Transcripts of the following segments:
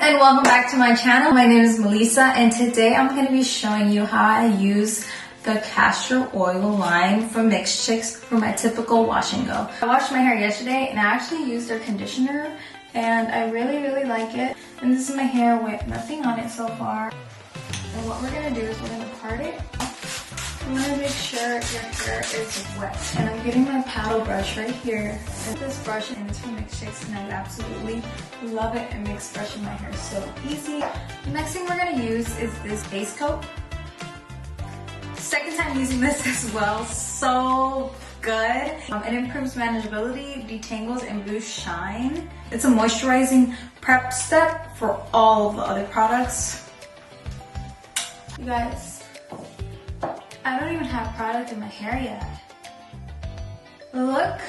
and welcome back to my channel. My name is Meliza and today I'm going to be showing you how I use the castor oil line from Mixed Chicks for my typical wash and go. I washed my hair yesterday and I actually used their conditioner and I really like it. And this is my hair with nothing on it so far. And what we're going to do is we're going to part it. You want to make sure your hair is wet. And I'm getting my paddle brush right here. And this brush, and it's from Mixed Chicks, and I absolutely love it. It makes brushing my hair so easy. The next thing we're going to use is this base coat. Second time using this as well. So good. It improves manageability, detangles, and boosts shine. It's a moisturizing prep step for all of the other products. You guys, I don't even have product in my hair yet. Look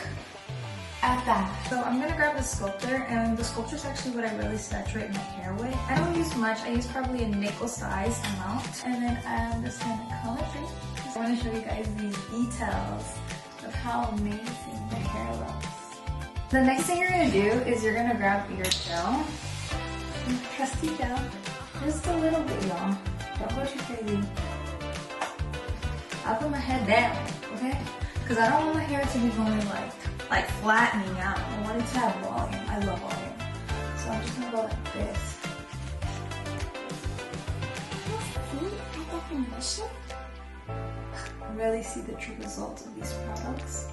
at that. So I'm gonna grab the sculptor, and the sculptor is actually what I really saturate my hair with. I don't use much. I use probably a nickel size amount. And then I'm just gonna comb it through. I wanna show you guys these details of how amazing my hair looks. The next thing you're gonna do is you're gonna grab your gel. Trusty gel. Just a little bit, y'all. Don't go too crazy. I'll put my head down, okay? Because I don't want my hair to be going like flattening out. I want it to have volume. I love volume. So I'm just gonna go like this. I really see the true results of these products.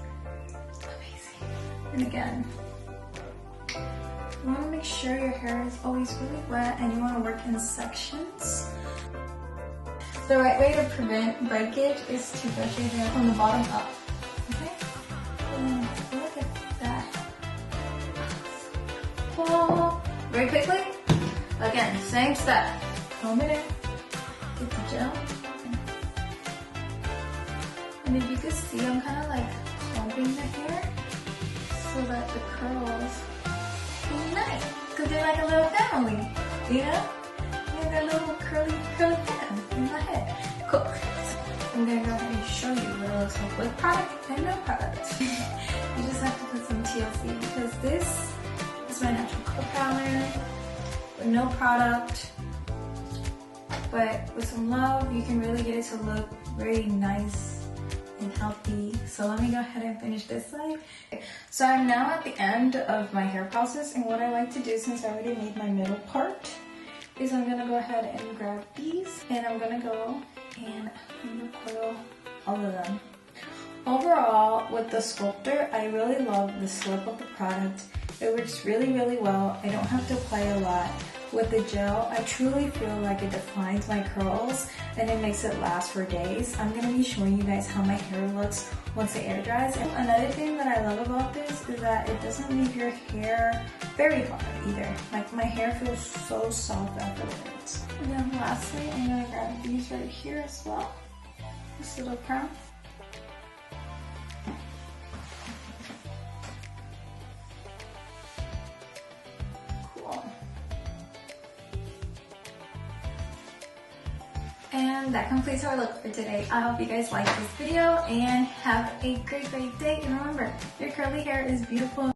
Amazing. And again, you want to make sure your hair is always really wet and you want to work in sections. The right way to prevent breakage is to brush your hair from the bottom up. Okay? And look at that. Pull very quickly. Again, same step. Comb it in. Get the gel. And if you can see, I'm kind of like combing the hair so that the curls are nice. Because they're like a little family, you know? Yeah, they're little curly fans in my head. Cool. I'm going to go ahead and show you what it looks like with product and no product. You just have to put some TLC because this is my natural co-powder with no product. But with some love, you can really get it to look very nice and healthy. So let me go ahead and finish this side. So I'm now at the end of my hair process, and what I like to do, since I already made my middle part, is I'm gonna go ahead and grab these and I'm gonna go and coil all of them. Overall, with the sculptor, I really love the slip of the product. It works really well. I don't have to apply a lot. With the gel, I truly feel like it defines my curls and it makes it last for days. I'm going to be showing you guys how my hair looks once the air dries. And another thing that I love about this is that it doesn't leave your hair very hard either. Like, my hair feels so soft afterwards. And then lastly, I'm going to grab these right here as well. This little crown. And that completes our look for today. I hope you guys liked this video and have a great day. And remember, your curly hair is beautiful.